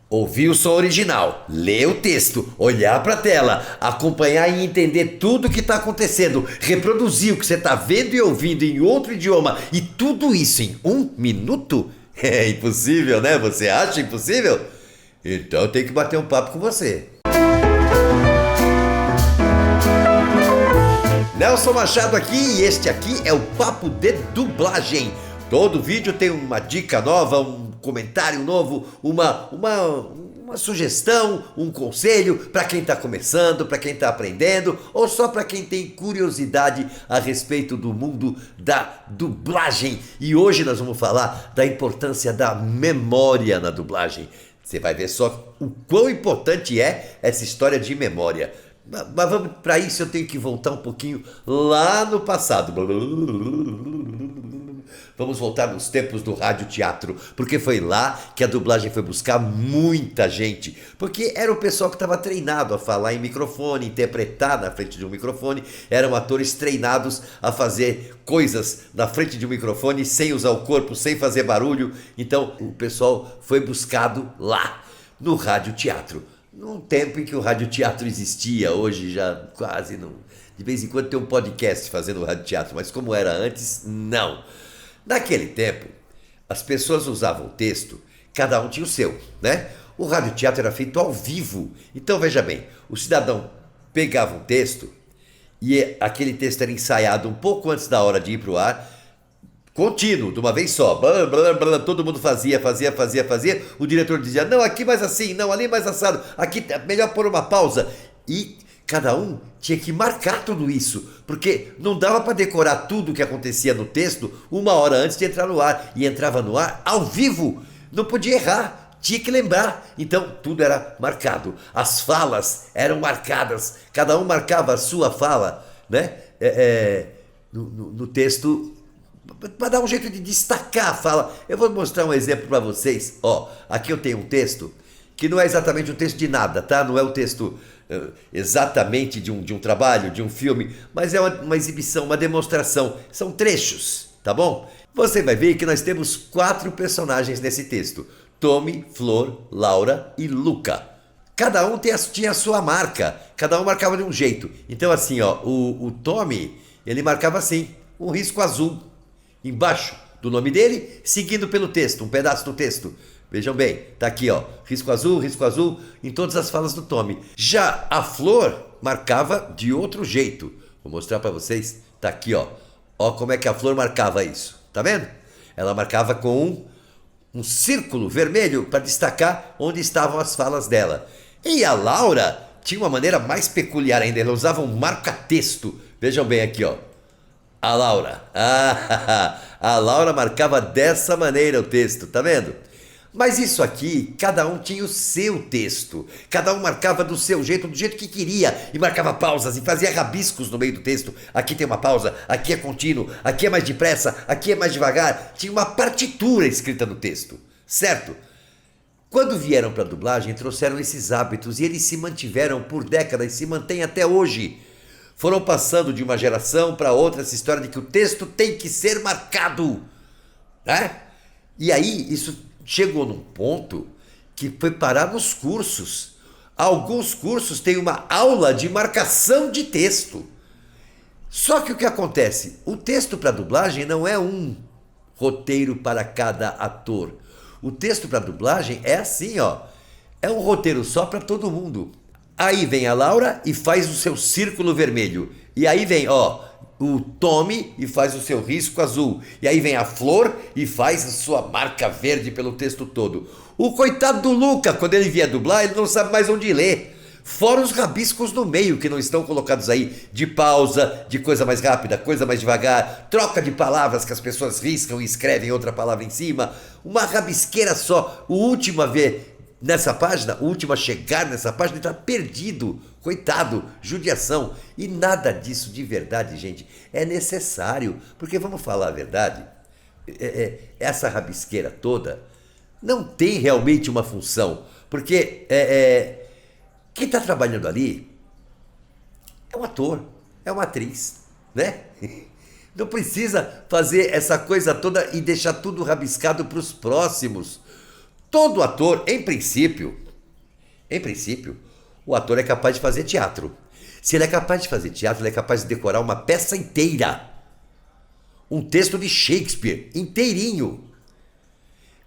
Ouvir o som original, ler o texto, olhar para a tela, acompanhar e entender tudo o que está acontecendo, reproduzir o que você está vendo e ouvindo em outro idioma e tudo isso em 1 minuto? É impossível, né? Você acha impossível? Então eu tenho que bater um papo com você. Nelson Machado aqui e este aqui é o Papo de Dublagem. Todo vídeo tem uma dica nova, um comentário novo, uma sugestão, um conselho para quem está começando, para quem está aprendendo ou só para quem tem curiosidade a respeito do mundo da dublagem. E hoje nós vamos falar da importância da memória na dublagem. Você vai ver só o quão importante é essa história de memória. Mas vamos, para isso eu tenho que voltar um pouquinho lá no passado. Vamos voltar nos tempos do rádio-teatro, porque foi lá que a dublagem foi buscar muita gente. Porque era o pessoal que estava treinado a falar em microfone, interpretar na frente de um microfone. Eram atores treinados a fazer coisas na frente de um microfone sem usar o corpo, sem fazer barulho. Então o pessoal foi buscado lá, no rádio-teatro. Num tempo em que o radioteatro existia, hoje já quase não. De vez em quando tem um podcast fazendo radioteatro, mas como era antes, não. Naquele tempo, as pessoas usavam o texto, cada um tinha o seu, né? O radioteatro era feito ao vivo. Então veja bem, o cidadão pegava um texto e aquele texto era ensaiado um pouco antes da hora de ir para o ar, contínuo, de uma vez só, blá, blá, blá, todo mundo fazia, o diretor dizia, não, aqui mais assim, não, ali mais assado, aqui melhor pôr uma pausa, e cada um tinha que marcar tudo isso, porque não dava para decorar tudo o que acontecia no texto 1 hora antes de entrar no ar, e entrava no ar ao vivo, não podia errar, tinha que lembrar, então tudo era marcado, as falas eram marcadas, cada um marcava a sua fala, né, no texto, para dar um jeito de destacar a fala. Eu vou mostrar um exemplo para vocês. Ó, aqui eu tenho um texto que não é exatamente um texto de nada, tá? Não é um texto exatamente de um trabalho, de um filme, mas é uma exibição, uma demonstração. São trechos, tá bom? Você vai ver que nós temos 4 personagens nesse texto: Tommy, Flor, Laura e Luca. Cada um tinha a sua marca, cada um marcava de um jeito. Então assim, ó, o Tommy, ele marcava assim, um risco azul embaixo do nome dele, seguindo pelo texto, um pedaço do texto. Vejam bem, tá aqui, ó, risco azul em todas as falas do Tommy. Já a Flor marcava de outro jeito. Vou mostrar para vocês, tá aqui, ó. Ó como é que a Flor marcava isso, tá vendo? Ela marcava com um círculo vermelho para destacar onde estavam as falas dela. E a Laura tinha uma maneira mais peculiar ainda, ela usava um marca-texto. Vejam bem aqui, ó. A Laura. A Laura marcava dessa maneira o texto, tá vendo? Mas isso aqui, cada um tinha o seu texto. Cada um marcava do seu jeito, do jeito que queria. E marcava pausas e fazia rabiscos no meio do texto. Aqui tem uma pausa, aqui é contínuo, aqui é mais depressa, aqui é mais devagar. Tinha uma partitura escrita no texto, certo? Quando vieram para a dublagem, trouxeram esses hábitos e eles se mantiveram por décadas, se mantêm até hoje. Foram passando de uma geração para outra essa história de que o texto tem que ser marcado, né? E aí isso chegou num ponto que foi parar nos cursos. Alguns cursos têm uma aula de marcação de texto. Só que o que acontece? O texto para dublagem não é um roteiro para cada ator. O texto para dublagem é assim, ó. É um roteiro só para todo mundo. Aí vem a Laura e faz o seu círculo vermelho. E aí vem, ó, o Tommy e faz o seu risco azul. E aí vem a Flor e faz a sua marca verde pelo texto todo. O coitado do Luca, quando ele vier dublar, ele não sabe mais onde ler. Fora os rabiscos no meio que não estão colocados aí, de pausa, de coisa mais rápida, coisa mais devagar, troca de palavras que as pessoas riscam e escrevem outra palavra em cima. Uma rabisqueira só. O último a ver nessa página, o último a chegar nessa página está perdido, coitado, judiação. E nada disso de verdade, gente, é necessário, porque vamos falar a verdade, essa rabisqueira toda não tem realmente uma função, porque quem está trabalhando ali é um ator, é uma atriz, né? Não precisa fazer essa coisa toda e deixar tudo rabiscado para os próximos. Todo ator, em princípio, o ator é capaz de fazer teatro. Se ele é capaz de fazer teatro, ele é capaz de decorar uma peça inteira. Um texto de Shakespeare inteirinho.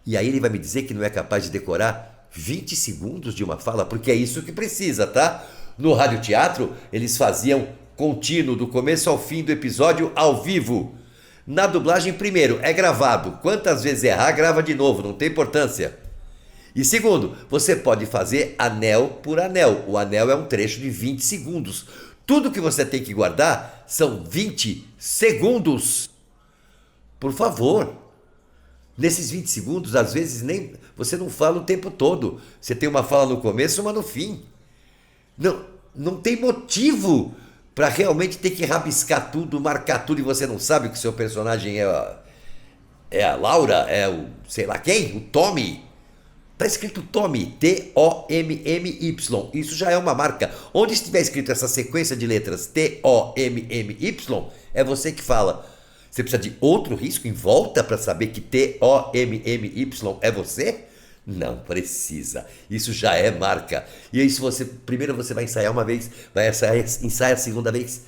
E aí ele vai me dizer que não é capaz de decorar 20 segundos de uma fala, porque é isso que precisa, tá? No radioteatro, eles faziam contínuo, do começo ao fim do episódio, ao vivo. Na dublagem, primeiro, é gravado. Quantas vezes errar, grava de novo, não tem importância. E segundo, você pode fazer anel por anel. O anel é um trecho de 20 segundos. Tudo que você tem que guardar são 20 segundos. Por favor. Nesses 20 segundos, às vezes nem você não fala o tempo todo. Você tem uma fala no começo, uma no fim. Não tem motivo para realmente ter que rabiscar tudo, marcar tudo e você não sabe que o seu personagem é a Laura, é o sei lá quem, o Tommy. Tá escrito Tommy, T-O-M-M-Y. Isso já é uma marca. Onde estiver escrito essa sequência de letras T-O-M-M-Y, é você que fala. Você precisa de outro risco em volta para saber que T-O-M-M-Y é você? Não precisa. Isso já é marca. E aí, se você primeiro você vai ensaiar uma vez, ensaia a segunda vez,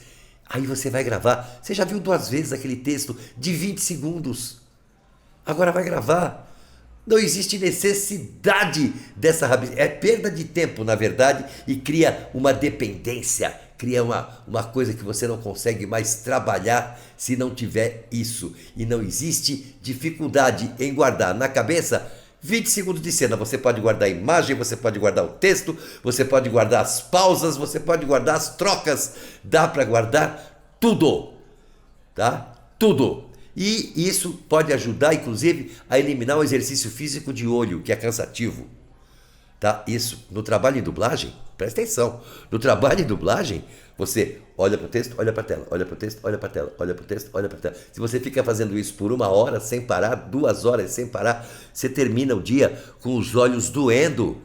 aí você vai gravar. Você já viu 2 vezes aquele texto de 20 segundos. Agora vai gravar. Não existe necessidade dessa rabisca. É perda de tempo, na verdade, e cria uma dependência, cria uma coisa que você não consegue mais trabalhar se não tiver isso. E não existe dificuldade em guardar na cabeça 20 segundos de cena. Você pode guardar a imagem, você pode guardar o texto, você pode guardar as pausas, você pode guardar as trocas. Dá para guardar tudo, tá? Tudo. E isso pode ajudar, inclusive, a eliminar o exercício físico de olho, que é cansativo. Tá? Isso, no trabalho em dublagem, presta atenção. No trabalho em dublagem, você olha para o texto, olha para a tela, olha para o texto, olha para a tela, olha para o texto, olha para a tela. Se você fica fazendo isso por 1 hora sem parar, 2 horas sem parar, você termina o dia com os olhos doendo.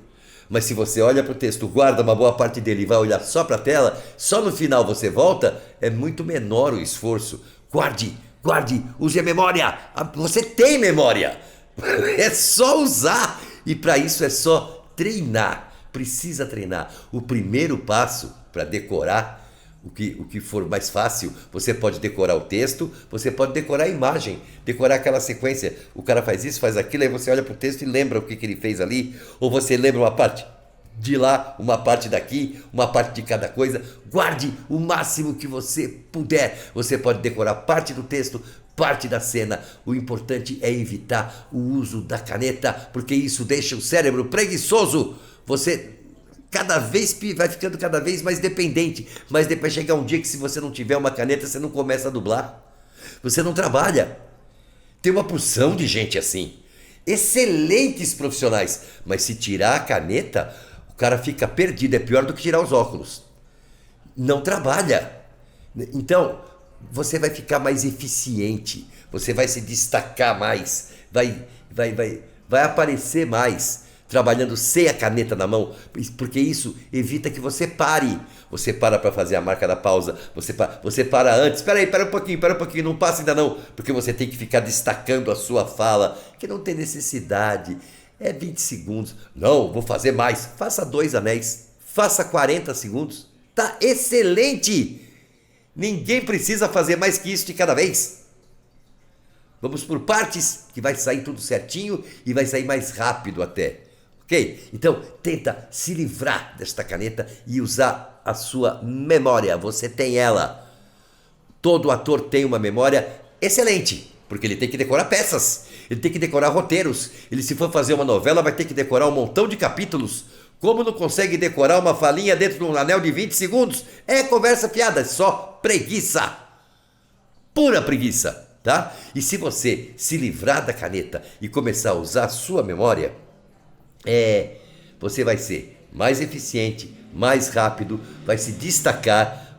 Mas se você olha para o texto, guarda uma boa parte dele e vai olhar só para a tela, só no final você volta, é muito menor o esforço. Guarde, use a memória. Você tem memória. É só usar. E para isso é só treinar. Precisa treinar. O primeiro passo para decorar o que for mais fácil, você pode decorar o texto, você pode decorar a imagem, decorar aquela sequência. O cara faz isso, faz aquilo, aí você olha para o texto e lembra o que ele fez ali. Ou você lembra uma parte de lá, uma parte daqui, uma parte de cada coisa. Guarde o máximo que você puder. Você pode decorar parte do texto, parte da cena. O importante é evitar o uso da caneta, porque isso deixa o cérebro preguiçoso. Você vai ficando cada vez mais dependente. Mas depois chegar um dia que, se você não tiver uma caneta, você não começa a dublar. Você não trabalha. Tem uma porção de gente assim. Excelentes profissionais. Mas se tirar a caneta, o cara fica perdido, é pior do que tirar os óculos. Não trabalha. Então, você vai ficar mais eficiente, você vai se destacar mais, vai aparecer mais, trabalhando sem a caneta na mão, porque isso evita que você pare. Você para fazer a marca da pausa, você para antes, espera um pouquinho, não passa ainda não, porque você tem que ficar destacando a sua fala, que não tem necessidade. É 20 segundos. Não, vou fazer mais. Faça 2 anéis. Faça 40 segundos. Tá excelente. Ninguém precisa fazer mais que isso de cada vez. Vamos por partes, que vai sair tudo certinho e vai sair mais rápido até. Ok? Então, tenta se livrar desta caneta e usar a sua memória. Você tem ela. Todo ator tem uma memória excelente, porque ele tem que decorar peças, ele tem que decorar roteiros. Ele, se for fazer uma novela, vai ter que decorar um montão de capítulos. Como não consegue decorar uma falinha dentro de um anel de 20 segundos? É conversa fiada, é só preguiça. Pura preguiça, tá? E se você se livrar da caneta e começar a usar a sua memória, você vai ser mais eficiente, mais rápido, vai se destacar,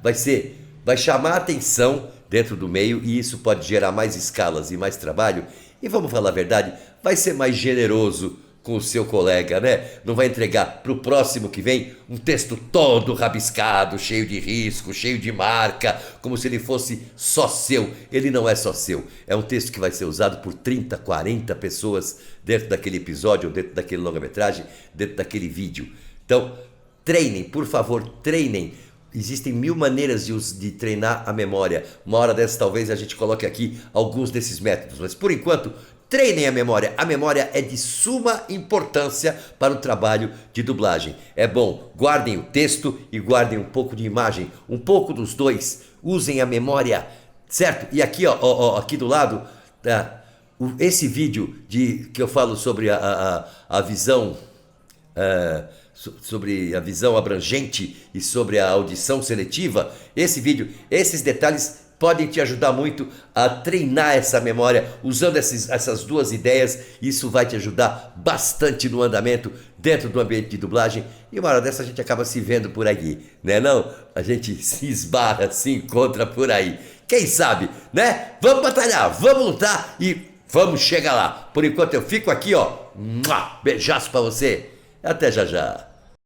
vai chamar a atenção dentro do meio, e isso pode gerar mais escalas e mais trabalho. E vamos falar a verdade, vai ser mais generoso com o seu colega, né? Não vai entregar para o próximo que vem um texto todo rabiscado, cheio de risco, cheio de marca, como se ele fosse só seu. Ele não é só seu. É um texto que vai ser usado por 30, 40 pessoas dentro daquele episódio, dentro daquele longa-metragem, dentro daquele vídeo. Então, treinem, por favor, treinem. Existem 1000 maneiras de treinar a memória. Uma hora dessas talvez a gente coloque aqui alguns desses métodos. Mas por enquanto, treinem a memória. A memória é de suma importância para o trabalho de dublagem. É bom, guardem o texto e guardem um pouco de imagem. Um pouco dos dois. Usem a memória, certo? E aqui, aqui do lado, esse vídeo que eu falo sobre a visão... sobre a visão abrangente e sobre a audição seletiva, esse vídeo, esses detalhes podem te ajudar muito a treinar essa memória, usando essas duas ideias. Isso vai te ajudar bastante no andamento dentro do ambiente de dublagem, e uma hora dessa a gente acaba se vendo por aí, né não? A gente se esbarra, se encontra por aí. Quem sabe, né? Vamos batalhar, vamos lutar e vamos chegar lá. Por enquanto eu fico aqui, ó. Beijaço pra você. Até já já.